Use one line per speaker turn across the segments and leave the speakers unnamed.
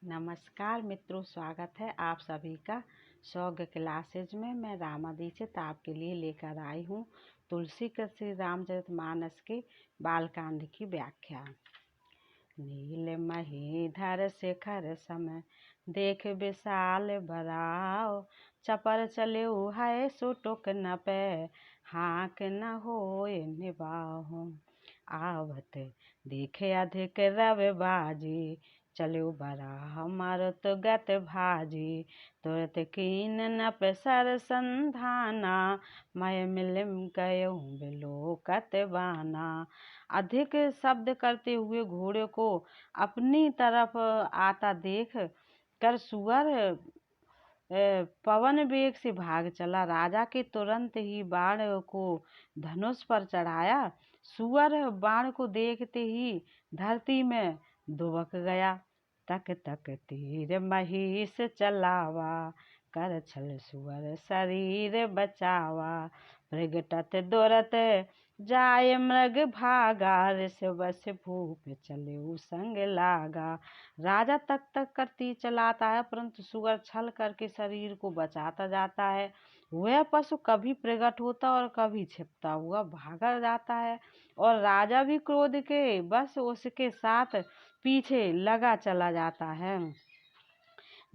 नमस्कार मित्रों, स्वागत है आप सभी का शौर्य क्लासेज में। मैं रामा दीक्षित आपके लिए लेकर आई हूँ तुलसी कृत श्री रामचरितमानस के बालकांड की व्याख्या। नील महीधर शिखर सम देख विशाल बराओ, चपर चले है सो टुक न पे हाँक न होए निबाहो। आवत देखे अधिक रव बाजी, चलो बराह मारुत गत भाजी। तुरत कीन नप सर संधाना, मय मिलिम गयो बिलोकत बाना। अधिक शब्द करते हुए घोड़े को अपनी तरफ आता देख कर सुअर पवन वेग से भाग चला। राजा के तुरंत ही बाण को धनुष पर चढ़ाया। सुअर बाण को देखते ही धरती में दुबक गया। तक तक तीर महिष चलावा, कर छल सुअर शरीर बचावा। प्रगटत दुरत जाय मृग भागा, ऋष बस भूप चले संग लागा। राजा तक तक कर तीर चलाता है, परंतु सुअर छल करके शरीर को बचाता जाता है। वह पशु कभी प्रकट होता और कभी छिपता हुआ भागा जाता है, और राजा भी क्रोध के बस उसके साथ पीछे लगा चला जाता है।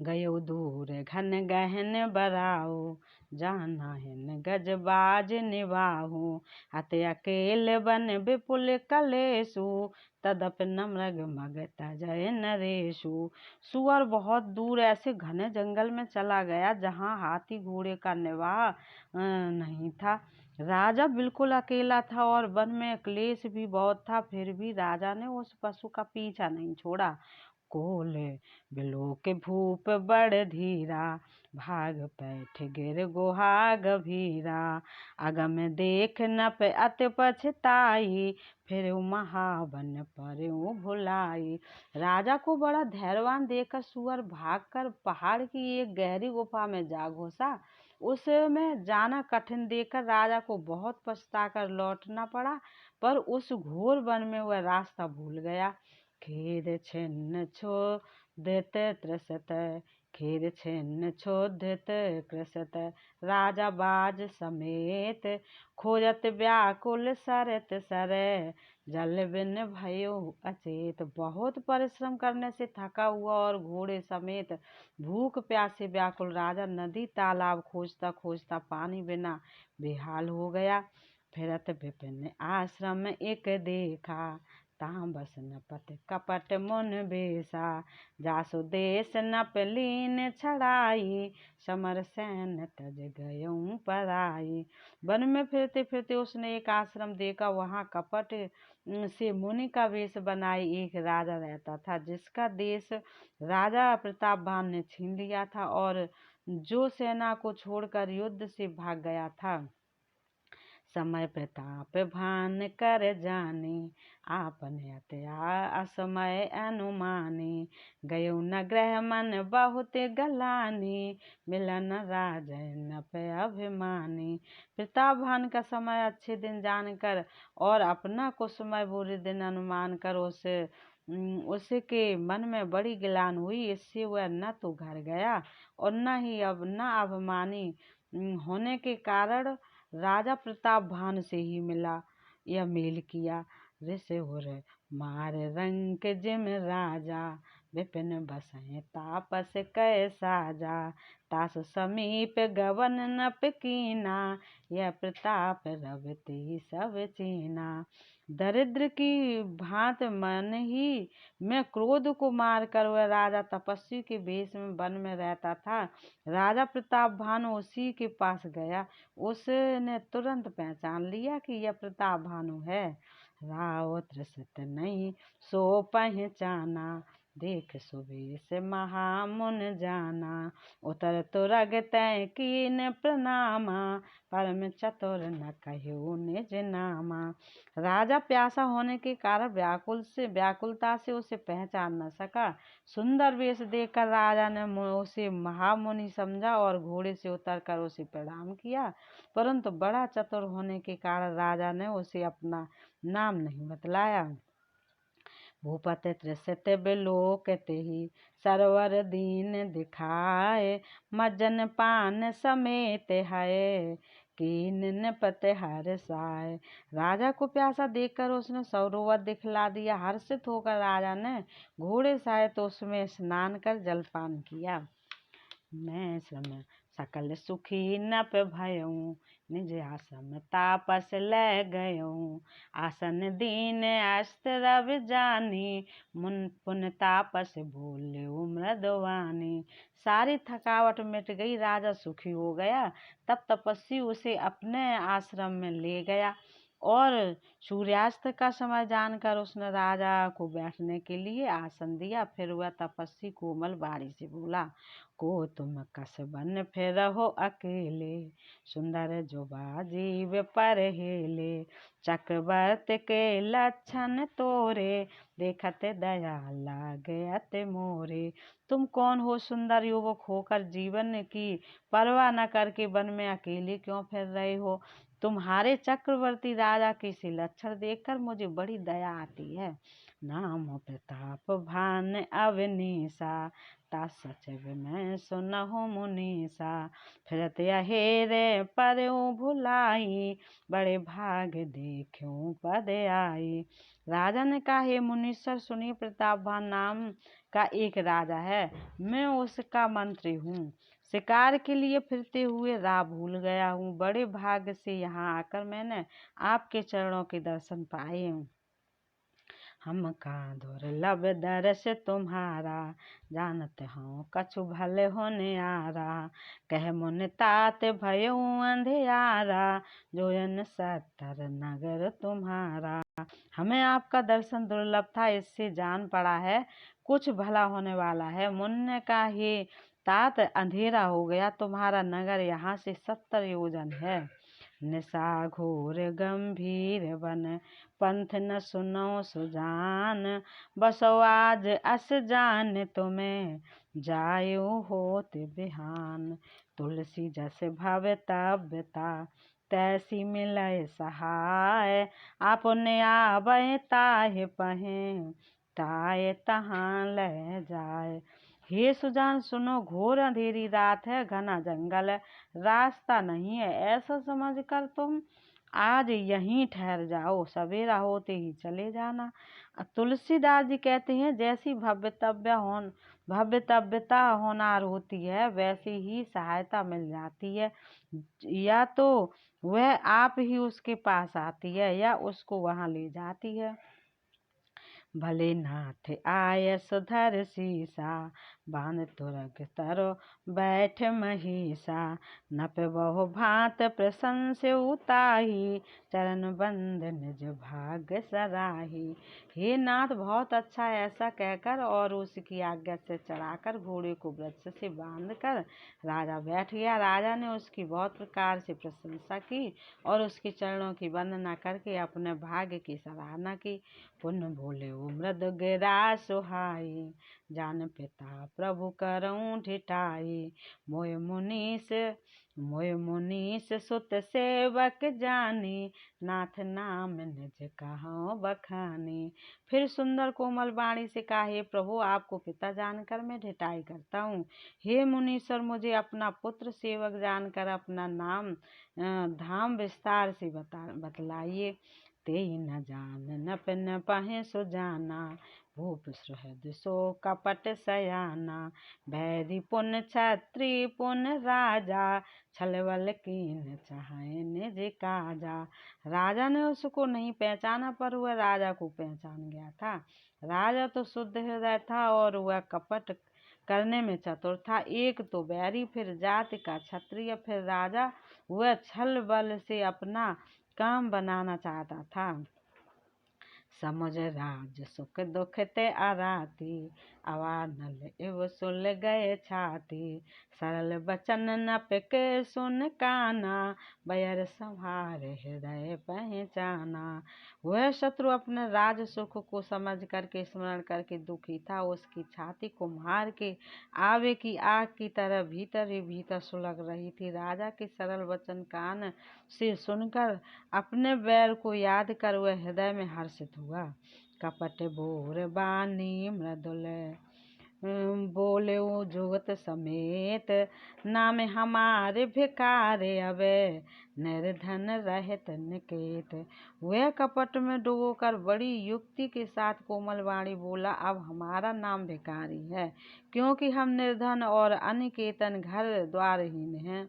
गयो दूर घन गहन बराओ, जाना हिन गजबाज निबाहु। अत अकेल बन विपुल कलेसु, तदप न मृग मग तजय नरेशु। सुअर बहुत दूर ऐसे घने जंगल में चला गया जहाँ हाथी घोड़े का निवाह नहीं था। राजा बिल्कुल अकेला था और वन में क्लेश भी बहुत था। फिर भी राजा ने उस पशु का पीछा नहीं छोड़ा। कोल बिलोक भूप बड़ धीरा, भाग पैठ गिर गुहा गभीरा। अगम देख नप अति पछताई, फिर महावन पर भुलाई। राजा को बड़ा धैर्यवान देखकर सुअर भागकर पहाड़ की एक गहरी गुफा में जा घुसा। उसमें जाना कठिन देखकर राजा को बहुत पछताकर लौटना पड़ा, पर उस घोर वन में वह रास्ता भूल गया। खेद छिन्न क्षोधित त्रसत, खेद छिन्न क्षोधित कृसत। राजा बाज समेत खोजत व्याकुल सरत सरे, जल बिन भयो अचेत। बहुत परिश्रम करने से थका हुआ और घोड़े समेत भूख प्यास से व्याकुल राजा नदी तालाब खोजता खोजता पानी बिना बेहाल हो गया। फिरत विपिन आश्रम एक देखा, ताम बस नपत कपट मुन बेसा। जासु देश नप लीन छड़ाई, समर सैन तज गयऊं पराई। वन में फिरते फिरते उसने एक आश्रम देखा। वहाँ कपट से मुनि का वेश बनाए एक राजा रहता था, जिसका देश राजा प्रतापभान ने छीन लिया था और जो सेना को छोड़कर युद्ध से भाग गया था। समय प्रताप भान कर जाने, आपने अत्या असमय अनुमानी। गयो न ग्रह मन बहुत गलानी, मिलन राजन पे अभिमानी। प्रतापभान का समय अच्छे दिन जानकर और अपना कुसमय बुरे दिन अनुमान कर उसके मन में बड़ी गिलान हुई। इससे वह न तो घर गया और न ही अभिमानी होने के कारण राजा प्रतापभान से ही मिला या मेल किया। ऋषि हुर मार रंक जिम राजा, विपिन बसहि तापस कै साजा। तास समीप गवन नप कीना, यह प्रताप रवति सब चीना। दरिद्र की भांत मन ही में क्रोध को मार कर वह राजा तपस्वी के वेश में वन में रहता था। राजा प्रतापभानु उसी के पास गया। उसने तुरंत पहचान लिया कि यह प्रतापभानु है। राव त्रसित नहीं सो पहचाना, देख सुबेश महामुन जाना। उतर तुरग तय कीन प्रणामा, परम चतुर न कहो निज नामा। राजा प्यासा होने के कारण व्याकुलता से उसे पहचान न सका। सुंदर वेश देखकर राजा ने उसे महामुनि समझा और घोड़े से उतरकर उसे प्रणाम किया, परंतु बड़ा चतुर होने के कारण राजा ने उसे अपना नाम नहीं बतलाया। भूपति त्रिसित बिलोकते ही सरवर दीन दिखाए। मज्जन पान समेत है कीन पते हर्षाए। राजा को प्यासा देखकर उसने सरोवर दिखला दिया। हर्षित होकर राजा ने घोड़े सहित उसमें स्नान कर जलपान किया। मैं श्रम सकल सुखी नप भयऊँ निज आश्रम तापस ले गयऊँ। आसन दीन अस्त्र रवि जानी मुन पुन तापस बोले मृदवानी। सारी थकावट मिट गई, राजा सुखी हो गया। तब तपस्वी उसे अपने आश्रम में ले गया और सूर्यास्त का समय जानकर उसने राजा को बैठने के लिए आसन दिया। फिर वह तपस्वी कोमल वाणी से बोला, को तुम कस बन फिर रहो अकेले, सुंदर जुबा जीव पर हेले। चक्रवर्ती के लक्षण तोरे, देखत दया लागे अति मोरे। तुम कौन हो सुंदर युवक होकर जीवन की परवाह न करके वन में अकेले क्यों फिर रहे हो? तुम्हारे चक्रवर्ती राजा के से लक्षण देखकर मुझे बड़ी दया आती है। नाम प्रताप भान अवनीसा, ता सचिव में सुनहु मुनीसा। फिरत हेरे परऊ भुलाई, बड़े भाग देखूं पद आई। राजा ने कहा, हे मुनीश्वर सुनिए, प्रतापवान नाम का एक राजा है, मैं उसका मंत्री हूँ। शिकार के लिए फिरते हुए राह भूल गया हूँ। बड़े भाग्य से यहाँ आकर मैंने आपके चरणों के दर्शन पाए हूँ। हम का दुर्लभ दर्श तुम्हारा, जानते हो कछु भले होने आरा। कह मुन तात भयऊं अंधियारा, जोयन सत्तर नगर तुम्हारा। हमें आपका दर्शन दुर्लभ था, इससे जान पड़ा है कुछ भला होने वाला है। मुन ने कहा, हे तात, अंधेरा हो गया, तुम्हारा नगर यहाँ से 70 योजन है। निशा घोर गंभीर बन, पंथ न सुनो सुजान। बसो आज अस जान तुम्हें, जायो होत बिहान। तुलसी जस भव तव्यता, तैसी मिलय सहाय। आपने आवे ताहि पहे, ताय तहाँ ले जाए। हे सुजान सुनो, घोर अंधेरी रात है, घना जंगल है, रास्ता नहीं है। ऐसा समझकर तुम आज यहीं ठहर जाओ, सवेरा होते ही चले जाना। तुलसीदास जी कहते हैं, जैसी भव्यता होनार होती है, वैसे ही सहायता मिल जाती है। या तो वह आप ही उसके पास आती है या उसको वहां ले जाती है। भले नाथ आय सुधर सीसा, बान तुरग तरो बैठ महिषा। नप बहु भांत प्रशंस उताही, चरण बंद निज भाग सराही। हे नाथ, बहुत अच्छा है। ऐसा कहकर और उसकी आज्ञा से चढ़ाकर घोड़े को वृक्ष से बांधकर राजा बैठ गया। राजा ने उसकी बहुत प्रकार से प्रशंसा की और उसके चरणों की वंदना करके अपने भाग्य की सराहना की। पुण्य बोले मृद गिरा सुहाई, जान पिता प्रभु करऊं ढिठाई। मोय मुनीस सुत सेवक जानी, नाथ नाम निज कहां बखानी। फिर सुंदर कोमल वाणी से कहा, हे प्रभु, आपको पिता जानकर मैं ढिठाई करता हूँ। हे मुनीश्वर, मुझे अपना पुत्र सेवक जानकर अपना नाम धाम विस्तार से बतलाइए। ते न जान न पिन पहे सुजाना, भूप सुहृद सो कपट सयाना। बैरी पुन छत्री पुन राजा, छलवल कीन चाहे निज काजा। राजा ने उसको नहीं पहचाना, पर वह राजा को पहचान गया था। राजा तो शुद्ध हृदय था और वह कपट करने में चतुर था। एक तो बैरी, फिर जाति का क्षत्रिय, फिर राजा। वह छल बल से अपना काम बनाना चाहता था। समुझ राज सुख दुख ते आराती, अवानल इव सुल गए छाती। सरल बचन न पिके सुन काना, बयर संहार हृदय पहचाना। वह शत्रु अपने राज सुख को समझ करके स्मरण करके दुखी था। उसकी छाती कुम्हार के आवे की आग की तरह भीतर ही भीतर सुलग रही थी। राजा के सरल वचन कान से सुनकर अपने बैर को याद कर वह हृदय में हर्षित हुआ। कपट बोर बानी मृदुल बोले जुगत समेत नाम हमारे भिकारे अबे निर्धन रहत निकेत। वह कपट में डूबोकर बड़ी युक्ति के साथ कोमल वाणी बोला, अब हमारा नाम भिखारी है, क्योंकि हम निर्धन और अनिकेतन घर द्वारहीन हैं।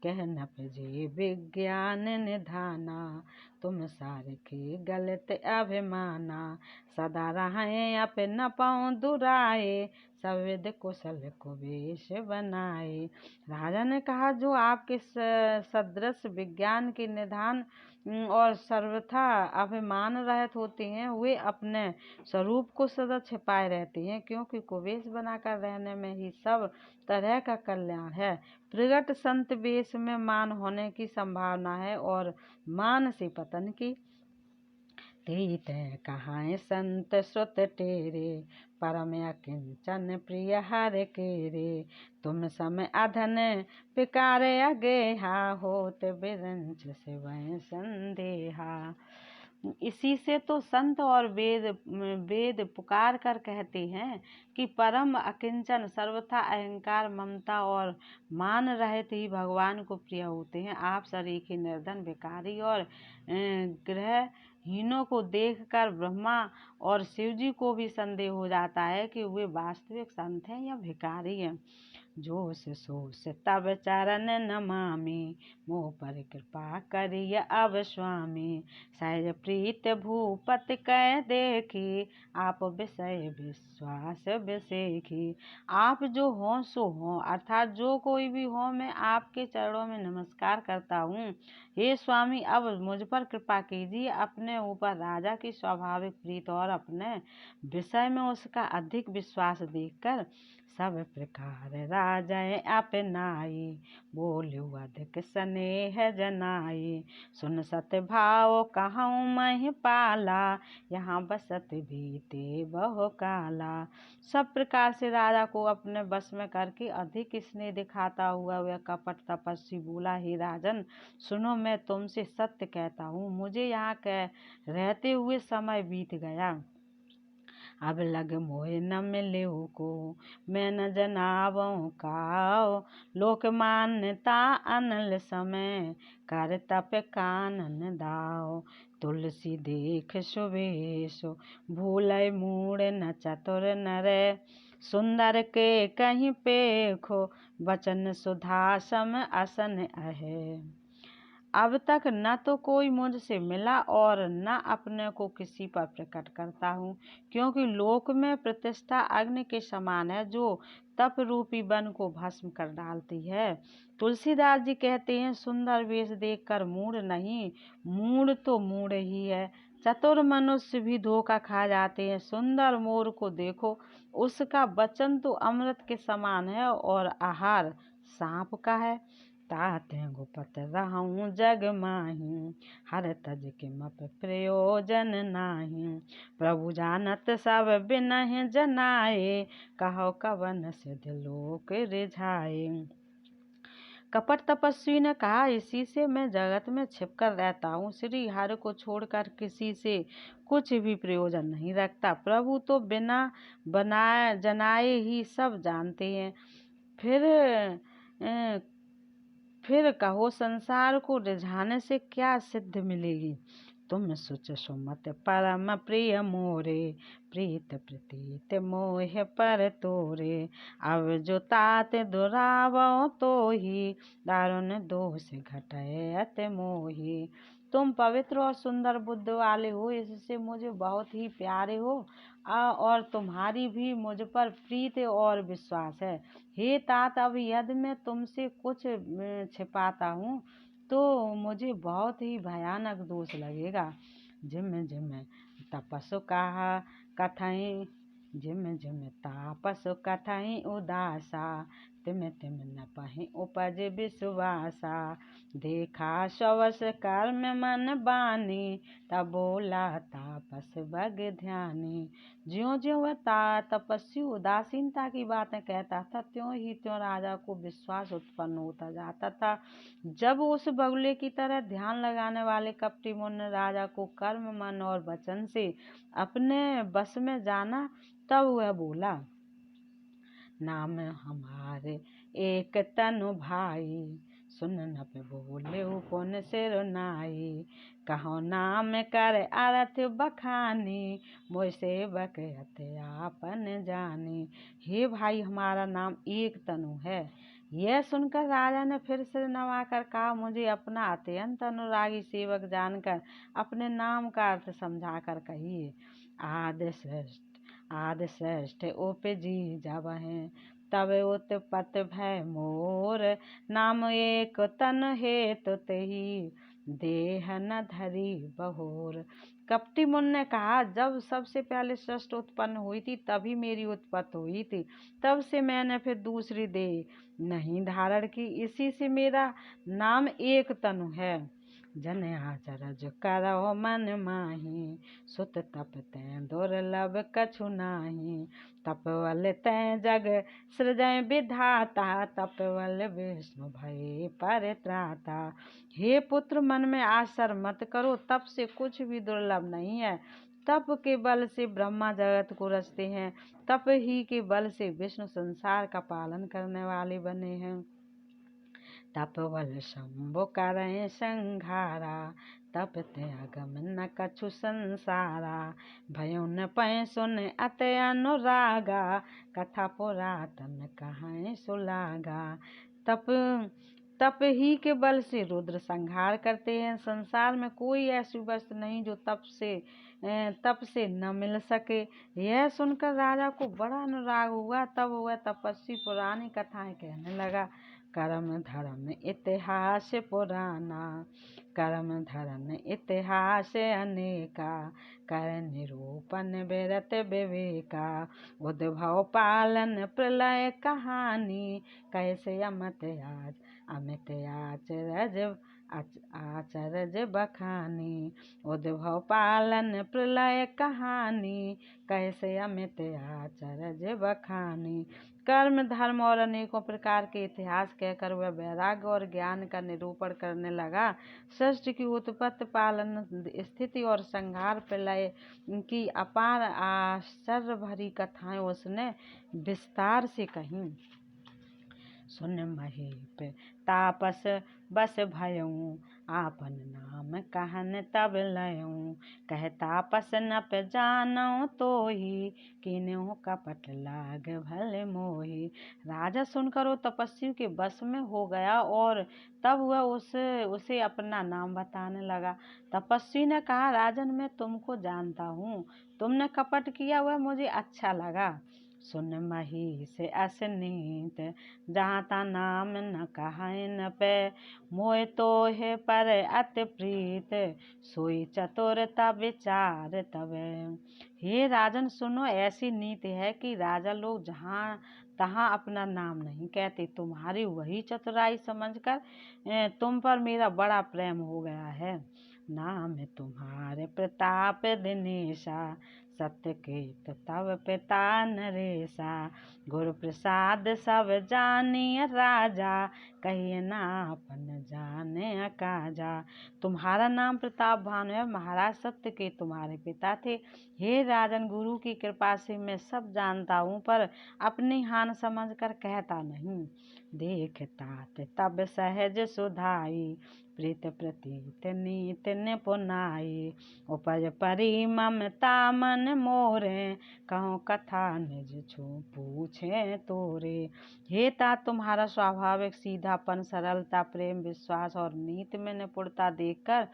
कह न जे विज्ञान निधाना तुम सारखे गलत अभिमाना। सदा रहें अपे न पाऊँ दुराए सब विद कुशल को वेश बनाए। राजा ने कहा, जो आपके सदृश विज्ञान के निधान और सर्वथा अभिमान रहित होते हैं, वे अपने स्वरूप को सदा छिपाए रहते हैं, क्योंकि कुवेश बनाकर रहने में ही सब तरह का कल्याण है। प्रगट संत वेश में मान होने की संभावना है और मान से पतन की। तीत कहाँ संत श्रुत टेरे परम अकिंचन प्रिय हर केरे। तुम समय अधन पिकारे अगेहा होत बिरंच से वह संदेहा। इसी से तो संत और वेद पुकार कर कहते हैं कि परम अकिंचन सर्वथा अहंकार ममता और मान रहित ही भगवान को प्रिय होते हैं। आप सरीखे निर्धन भिखारी और ग्रहहीनों को देखकर ब्रह्मा और शिवजी को भी संदेह हो जाता है कि वे वास्तविक संत हैं या भिखारी हैं। जोश सोस तब चरण नमामि मोह पर कृपा करिय अब स्वामी। सहज प्रीत भूपत कह देखी आप विषय विश्वास विसेखी। आप जो हो सो हो, अर्थात जो कोई भी हो, मैं आपके चरणों में नमस्कार करता हूँ। हे स्वामी, अब मुझ पर कृपा कीजिए। अपने ऊपर राजा की स्वाभाविक प्रीत और अपने विषय में उसका अधिक विश्वास देखकर सब प्रकार राजा अपनाई। बोलू अधिक स्नेह जनाई सुन सत भाव कहूँ मह पाला। यहाँ बसत बीते बहु काला। सब प्रकार से राजा को अपने बस में करके अधिक स्नेह दिखाता हुआ वह कपट तपस्वी बोला, हे राजन सुनो, मैं तुमसे सत्य कहता हूँ, मुझे यहाँ रहते हुए समय बीत गया। अब लग मोहे न मिले को मैं न जनावों काओ। लोक मान्यता अनल समय कर तप कानन दाओ। तुलसी देख सुवेशो भूलय मूड न चतुर नरे। सुंदर के कहीं पेखो वचन सुधा सम असन अहे। अब तक न तो कोई मुझसे मिला और न अपने को किसी पर प्रकट करता हूँ, क्योंकि लोक में प्रतिष्ठा अग्नि के समान है जो तप रूपी वन को भस्म कर डालती है। तुलसीदास जी कहते हैं, सुंदर वेश देखकर मूढ़ नहीं, मूढ़ तो मूढ़ ही है। चतुर मनुष्य भी धोखा खा जाते हैं। सुंदर मोर को देखो, उसका वचन तो अमृत के समान है और आहार सांप का है। ताते गुपत रहूं जग माही हर तज के मप प्रयोजन नाही। प्रभु जानत सब बिनहि जनाए कहो कवन सिद्ध लोक रिझाए। कपट तपस्वी ने कहा, इसी से मैं जगत में छिपकर रहता हूँ। श्री हरि को छोड़कर किसी से कुछ भी प्रयोजन नहीं रखता। प्रभु तो बिना बनाए जनाए ही सब जानते हैं। फिर कहो संसार को रिझाने से क्या सिद्ध मिलेगी। तुम सुच सुमत परम प्रिय मोरे प्रीत प्रतीत मोह पर तोरे। अब जो तात दुरावो तो ही दारुण दोष घटाए अति मोही। तुम पवित्र और सुंदर बुद्ध वाले हो, इससे मुझे बहुत ही प्यारे हो और तुम्हारी भी मुझ पर प्रीत और विश्वास है। हे तात, अब यदि मैं तुमसे कुछ छिपाता हूँ तो मुझे बहुत ही भयानक दोष लगेगा। जिम जिम तपस्ु कहा कथई जिम जिम तापसु कथई उदासा। तिम तिम न पहि उपज विश्वासा। देखा शवस कर्म मन बानी, तब बोला तापस बग ध्यानी। ज्यों ज्यों वह तपस्वी उदासीनता की बातें कहता था, त्यों ही त्यों राजा को विश्वास उत्पन्न होता जाता था। जब उस बगुले की तरह ध्यान लगाने वाले कपटी मुनि राजा को कर्म मन और वचन से अपने बस में जाना, तब वह बोला, नाम हमारे एक तनु भाई, सुन न पे बोले पुन सिर नाई। कहो नाम कर अर्थ बखानी, मोय सेवक अति आपन जानी। हे भाई, हमारा नाम एक तनु है। यह सुनकर राजा ने फिर सिर नवाकर कहा, मुझे अपना अत्यंत अनुरागी सेवक जानकर अपने नाम का अर्थ समझाकर कहिए। आदि श्रेष्ठ उपजी जब हैं, तब उत्पत्ति भय मोर। नाम एक तन हेतु तेहि, देह न धरी बहोर। कपटी मुनि ने कहा, जब सबसे पहले सृष्टि उत्पन्न हुई थी तभी मेरी उत्पत्ति हुई थी, तब से मैंने फिर दूसरी देह नहीं धारण की, इसी से मेरा नाम एक तनु है। जन आचरज करो मन माही, सुत तप तैं दुर्लभ कछु नाही। तपवल तैं जग सृजय विधाता, तपवल विष्णु भय परित्राता। हे पुत्र, मन में आश्चर्य मत करो, तप से कुछ भी दुर्लभ नहीं है। तप के बल से ब्रह्मा जगत को रचते हैं, तप ही के बल से विष्णु संसार का पालन करने वाले बने हैं। तपवल शंभु करें संघारा, तप ते अगम न कछु संसारा। भयो न पै सुन अति अनुरागा, कथा पुरातन कहाँ सुलागा। तप ही के बल से रुद्र संहार करते हैं। संसार में कोई ऐसी वस्तु नहीं जो तप से न मिल सके। यह सुनकर राजा को बड़ा अनुराग हुआ। तब वह तपस्वी पुरानी कथाएं कहने लगा। कर्म धर्म इतिहास पुराना, कर्म धर्म इतिहास अनेका। कर निरूपण विरत विवेका, उद्भव पालन प्रलय कहानी। कैसे अमित आचरज बखानी। उद्भव पालन प्रलय कहानी, कैसे अमित आचरज बखानी। कर्म धर्म और अनेकों प्रकार के इतिहास कहकर वह वैराग्य और ज्ञान का निरूपण करने लगा। सृष्टि की उत्पत्ति, पालन, स्थिति और संहार, प्रलय की अपार आश्चर्य भरी कथाएं उसने विस्तार से कहीं। सुन महीप तापस बस भयऊँ, आपन नाम कहन तब लयूँ। कह तापस न पे जानऊँ तोहि, किन्हु कपट लाग भले मोहि। राजा सुनकर वो तपस्वी के बस में हो गया और तब वह उसे अपना नाम बताने लगा। तपस्वी ने कहा, राजन, मैं तुमको जानता हूँ, तुमने कपट किया वह मुझे अच्छा लगा। सुन महीस असनीत, जहाँ ता नाम न कहाय न पे। मोय तो है पर अति प्रीत, सोई चतुरता विचार तबे। हे राजन, सुनो, ऐसी नीति है कि राजा लोग जहाँ तहाँ अपना नाम नहीं कहते। तुम्हारी वही चतुराई समझकर तुम पर मेरा बड़ा प्रेम हो गया है। नाम तुम्हारे प्रताप दिनेशा, सत्य कीर्त तव पिता नरेशा। गुरु प्रसाद सब जानिए राजा, कहिए ना अपन जाने अकाजा। तुम्हारा नाम प्रताप भानु है। महाराज सत्य के तुम्हारे पिता थे। हे राजन, गुरु की कृपा से मैं सब जानता हूँ, पर अपनी हान समझकर कहता नहीं। देख तात तब सहज सुधाई, प्रीत प्रतीत नीत निपुनाई। उपज परी ममता मन मोरे, कहूँ कथा निज छू पूछे तोरे। हे तात, तुम्हारा स्वाभाविक सीधापन, सरलता, प्रेम, विश्वास और नीति में निपुणता देखकर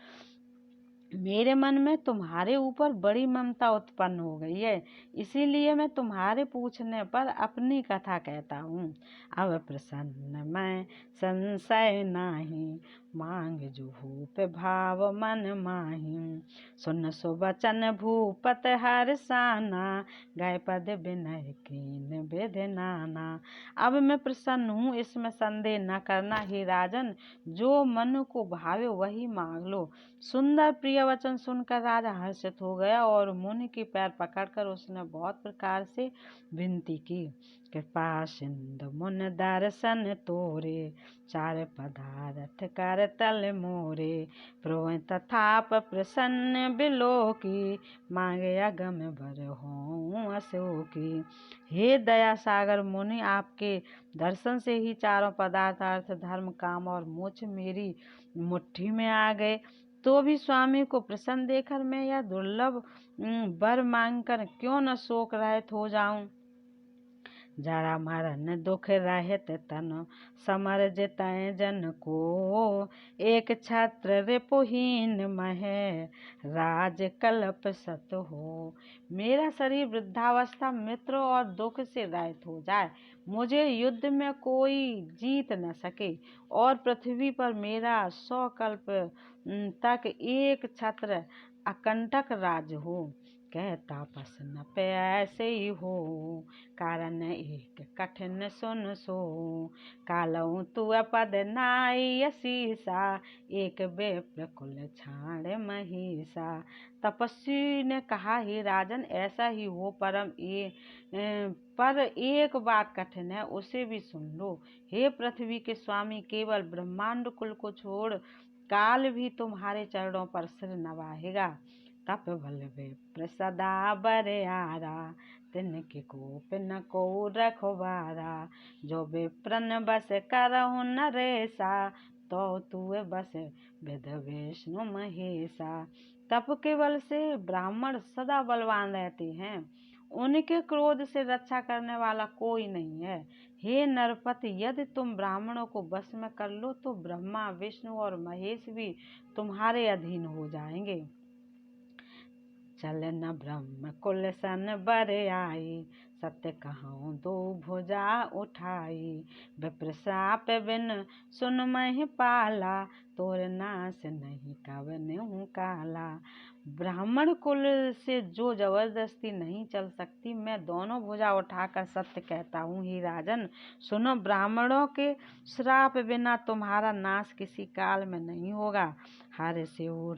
मेरे मन में तुम्हारे ऊपर बड़ी ममता उत्पन्न हो गई है, इसीलिए मैं तुम्हारे पूछने पर अपनी कथा कहता हूँ। अब प्रसन्न मैं संशय नाही, मांग जुहूप भाव मन माही। सुन सुबचन भूपत हर्षाना, गए पद विनय कीन विधि नाना। अब मैं प्रसन्न हूँ, इसमें संदेह न करना हे राजन, जो मन को भावे वही मांग लो। सुंदर प्रिय वचन सुनकर राजा हर्षित हो गया और मुनि के पैर पकड़कर उसने बहुत प्रकार से विनती की। कृपा सिंधु मुन दर्शन तोरे, चार पदारथ कर तल मोरे। प्रोय तथाप प्रसन्न बिलो की, मांगे अगम बर हों अशोकी। हे दया सागर मुनि, आपके दर्शन से ही चारों पदार्थ अर्थ धर्म काम और मोक्ष मेरी मुट्ठी में आ गए। तो भी स्वामी को प्रसन्न देखकर मैं यह दुर्लभ वर मांगकर क्यों न शोक रहित हो जाऊं। जरा मरण दुख रहित तन, समर जितै जन को। एक छत्र रिपुहीन महे, राज कल्प सत हो। मेरा शरीर वृद्धावस्था मित्र और दुख से रहित हो जाए, मुझे युद्ध में कोई जीत न सके और पृथ्वी पर मेरा 100 कल्प तक एक छत्र अकंटक राज हो। कहता पसन पे ऐसे ही हो, कारण एक कठिन सुन सो। कालऊ तू पद नाई शीसा, एक विप्र कुल छाड़ महिषा। तपस्वी ने कहा, हे राजन ऐसा ही हो, पर एक बात कठिन है, उसे भी सुन लो। हे पृथ्वी के स्वामी, केवल ब्रह्मांड कुल को छोड़ काल भी तुम्हारे चरणों पर सिर नवाहेगा। तप बल विप्र सदा बरियारा, तिनके कोप न को रखवारा। जो विप्रन बस करहु नरेसा, तो तुए बस विद विष्णु महेशा। तप के बल से ब्राह्मण सदा बलवान रहते हैं, उनके क्रोध से रक्षा करने वाला कोई नहीं है। हे नरपति, यदि तुम ब्राह्मणों को वश में कर लो तो ब्रह्मा विष्णु और महेश भी तुम्हारे अधीन हो जाएंगे। चलन ब्रह्म कुल सन बर आई, सत्य कहूँ दो भुजा उठाई। विप्र शाप बिन सुन महि पाला, तोर नाश नहीं कवनेहु काला। ब्राह्मण कुल से जो जबरदस्ती नहीं चल सकती, मैं दोनों भुजा उठाकर सत्य कहता हूँ। हे राजन सुनो, ब्राह्मणों के श्राप बिना तुम्हारा नाश किसी काल में नहीं होगा। हर शिव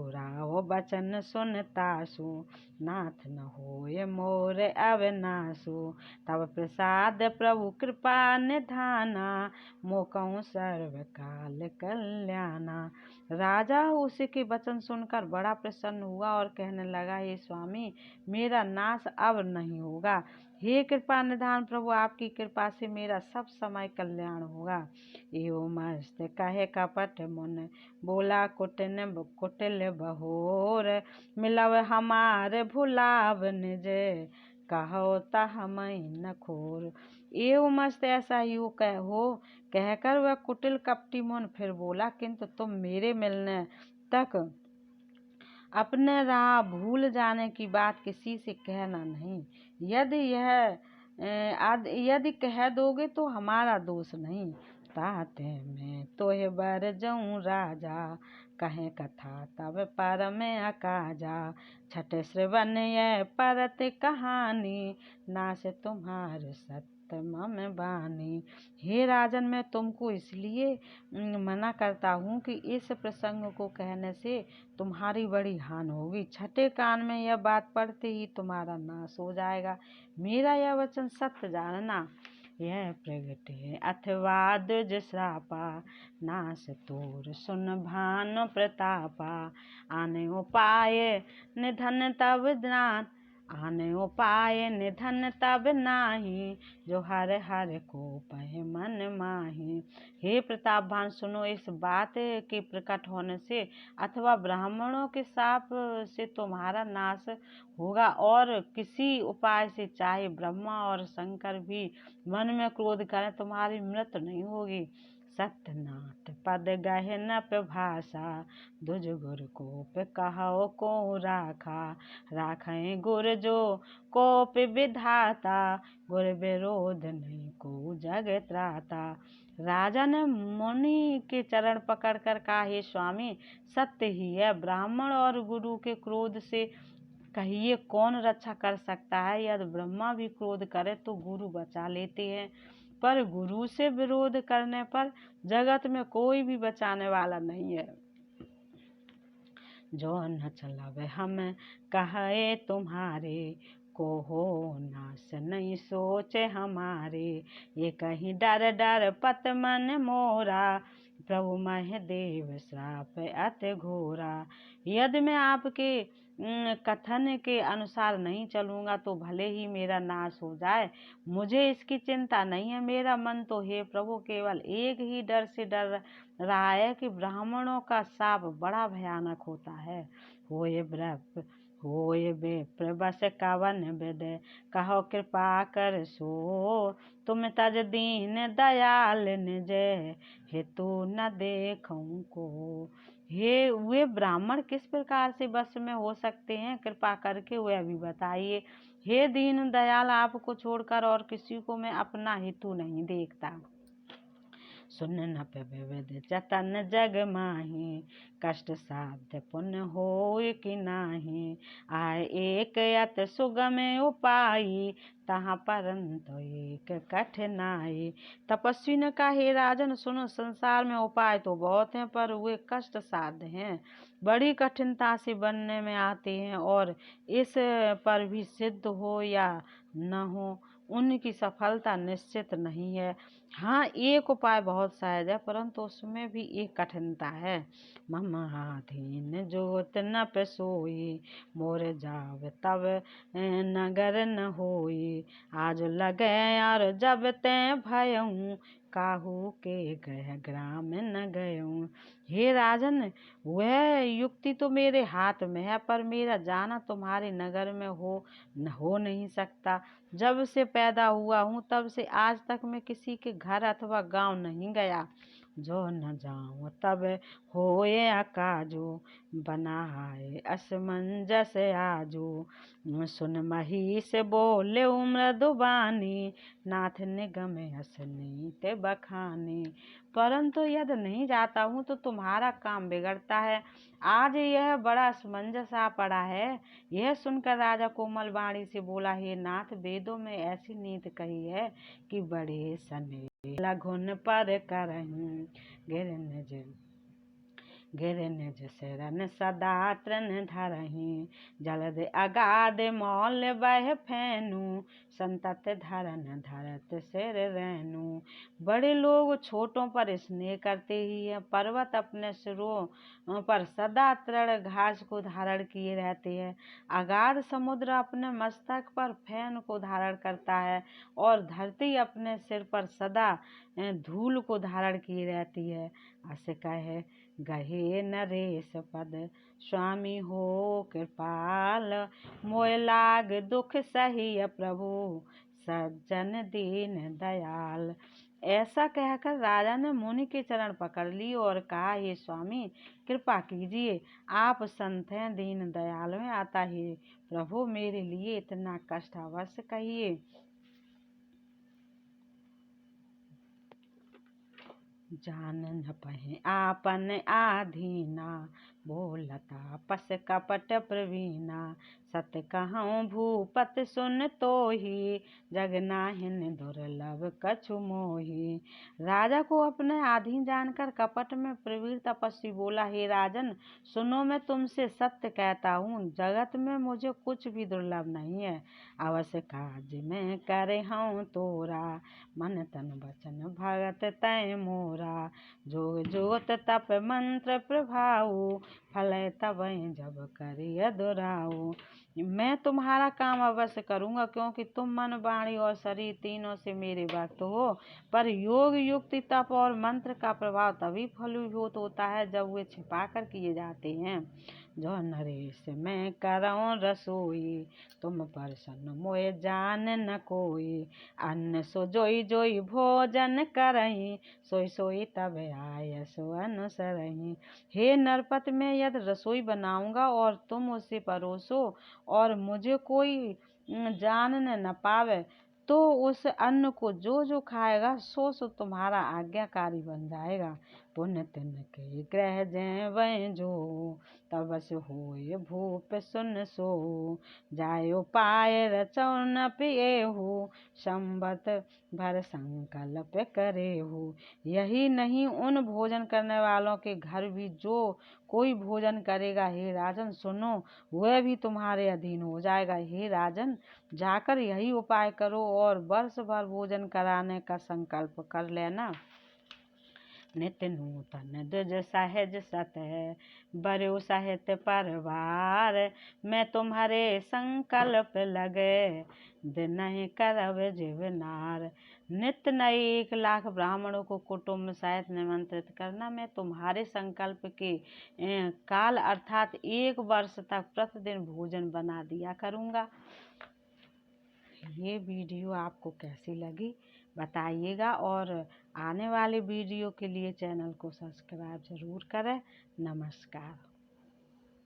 राव बचन सुनतासु, नाथ न होय मोर अविनाशु। तब प्रसाद प्रभु कृपा निधाना, मोकहु सर्व काल कल्याणा। राजा उसके वचन सुनकर बड़ा प्रसन्न हुआ और कहने लगा, हे स्वामी, मेरा नाश अब नहीं होगा। हे कृपा निधान प्रभु, आपकी कृपा से मेरा सब समय कल्याण होगा। एवं मस्त कहे कपट मुन, बोला कुटिल बहोर। मिलव हमार भुलाव निज, कहो तह मैं न खोर। एवं मस्त ऐसा ही हो कहकर वह कुटिल कपटी मुन फिर बोला, किंतु तुम मेरे मिलने तक अपने राह भूल जाने की बात किसी से कहना नहीं। यदि कह दोगे तो हमारा दोष नहीं। ताते में तोहे बर जाऊं राजा, कहे कथा तब पर में अकाजा। छठ श्रवण यह परत कहानी, नाश तुम्हार सत्य मम बानी। हे राजन, मैं तुमको इसलिए मना करता हूँ कि इस प्रसंग को कहने से तुम्हारी बड़ी हानि होगी। छठे कान में यह बात पड़ते ही तुम्हारा नाश हो जाएगा। मेरा यह वचन सत्य जानना। यह प्रगटे अथवा द्विज श्रापा, नाश तोर सुन भानु प्रतापा। आने उपाय निधन तब नाही, जो हर हर को पह मन माही। हे प्रतापवान सुनो, इस बात के प्रकट होने से अथवा ब्राह्मणों के शाप से तुम्हारा नाश होगा, और किसी उपाय से चाहे ब्रह्मा और शंकर भी मन में क्रोध करें, तुम्हारी मृत्यु नहीं होगी। सत्यनाथ पद गहे न प्रभाषा, दुज गुर कोप कहो को राखा। राखें गुर जो कोप विधाता, गुर विरोध नहीं को जग त्राता। राजा ने मुनि के चरण पकड़कर कहा, हे स्वामी, सत्य ही है, ब्राह्मण और गुरु के क्रोध से कहिए कौन रक्षा कर सकता है। यदि ब्रह्मा भी क्रोध करे तो गुरु बचा लेते हैं, पर गुरु से विरोध करने पर जगत में कोई भी बचाने वाला नहीं है। जो न चलावे हम कहे तुम्हारे, को हो नाश नहीं सोचे हमारे। ये कहीं डर डर पत मन मोरा, प्रभु महदेव श्राप अति घोरा। यदि मैं आपके कथन के अनुसार नहीं चलूँगा तो भले ही मेरा नाश हो जाए, मुझे इसकी चिंता नहीं है। मेरा मन तो हे प्रभु केवल एक ही डर से डर रहा है कि ब्राह्मणों का शाप बड़ा भयानक होता है। होए विप्र बस कवन विद, कहो कृपा कर सो। तुम तज दीन दयाल निज, हेतु न देखूं को। हे वे ब्राह्मण किस प्रकार से बस में हो सकते हैं, कृपा करके वह भी बताइए। हे दीन दयाल, आपको छोड़कर और किसी को मैं अपना हेतु नहीं देखता। सुन न विविध जतन जग माही, कष्ट साध्य पुण्य होय कि नाही। आय एक अत सुगम उपाय, तहाँ परंतु एक कठिनाई। तपस्वी ने कहा, हे राजन सुनो, संसार में उपाय तो बहुत हैं, पर वे कष्ट साध्य हैं, बड़ी कठिनता से बनने में आते हैं, और इस पर भी सिद्ध हो या न हो उनकी सफलता निश्चित नहीं है। हाँ, एक उपाय बहुत सहज है, परंतु उसमें भी एक कठिनता है। मम आधीन जोत न पेसोई, मोर जाव तब नगर न होई। आज लगे यार जब ते भयऊँ, काहू के गृह ग्राम न गयूँ। हे राजन, वह युक्ति तो मेरे हाथ में है, पर मेरा जाना तुम्हारे नगर में हो नहीं सकता। जब से पैदा हुआ हूँ तब से आज तक मैं किसी के घर अथवा गांव नहीं गया। जो न जाऊँ तब होए अकाजो, बनाए असमंजस आजो। सुन महिष बोले मृदुबानी, नाथ निगम हसनी ते बखानी। परंतु यदि नहीं जाता हूँ तो तुम्हारा काम बिगड़ता है। आज यह बड़ा असमंजस आ पड़ा है। यह सुनकर राजा कोमल वाणी से बोला, हे नाथ, वेदों में ऐसी नीति कही है कि बड़े सने लघुन पर करहीं, गिर निज शरण सदा तृण धरहीं। जलद अगाध मौल बह फेनु, संतत धरन धरत सिर रेनु। बड़े लोग छोटों पर स्नेह करते ही है, पर्वत अपने सिरों पर सदा तृण घास को धारण किए रहते हैं। अगाध समुद्र अपने मस्तक पर फैन को धारण करता है, और धरती अपने सिर पर सदा धूल को धारण किए रहती है। अस कहे गहे नरेश पद, स्वामी हो कृपाल। मोय लाग दुख सही प्रभु, सज्जन दीन दयाल। ऐसा कहकर राजा ने मुनि के चरण पकड़ ली और कहा, हे स्वामी, कृपा कीजिए, आप संत हैं, दीन दयाल हैं, अतः हे प्रभु मेरे लिए इतना कष्ट अवश्य कहिए। जान न पहे आपन आधीना, बोलता पस कपट प्रवीणा। सत कहूँ भूपत सुन तो ही, जग नाहिन दुर्लभ कछु मोही। राजा को अपने अधीन जानकर कपट में प्रवीण तपस्वी बोला, हे राजन सुनो, मैं तुमसे सत्य कहता हूँ, जगत में मुझे कुछ भी दुर्लभ नहीं है। अवश्य काज में करे हूँ तोरा, मन तन वचन भगत तय मोरा। जोग जोत तप मंत्र प्रभाऊ, फल तब जब करिय दुराऊ। मैं तुम्हारा काम अवश्य करूँगा, क्योंकि तुम मन वाणी और शरीर तीनों से मेरे भक्त हो। पर योग युक्ति तप और मंत्र का प्रभाव तभी फलीभूत होता है जब वे छिपा कर किए जाते हैं। जो नरेश मैं करऊँ रसोई, तुम प्रसन्न मोए जान न कोई। अन्न सो जोई जोई भोजन करही, सोई सोई तब आय सो अनुसरही। हे नरपत, मैं यदि रसोई बनाऊंगा और तुम उसे परोसो और मुझे कोई जानने न पावे, तो उस अन्न को जो जो खाएगा सो सो तुम्हारा आज्ञाकारी बन जाएगा। पुण्य तिनके ग्रह जय वै जो, तब बस होय भूप सुन सो। जायो पाय रचौ न पिएहु, संबत भर संकल्प करेहु। यही नहीं, उन भोजन करने वालों के घर भी जो कोई भोजन करेगा, हे राजन सुनो, वह भी तुम्हारे अधीन हो जाएगा। हे राजन, जाकर यही उपाय करो और वर्ष भर भोजन कराने का संकल्प कर लेना। नित्य नूतन द्विज सहज सत, बरु सहित परवार। मैं तुम्हारे संकल्प लगे, दिन करब जीवनार। नित्य नए 1,00,000 ब्राह्मणों को कुटुंब सहित निमंत्रित करना। मैं तुम्हारे संकल्प के काल अर्थात 1 वर्ष तक प्रतिदिन भोजन बना दिया करूँगा। ये वीडियो आपको कैसी लगी बताइएगा, और आने वाले वीडियो के लिए चैनल को सब्सक्राइब ज़रूर करें। नमस्कार।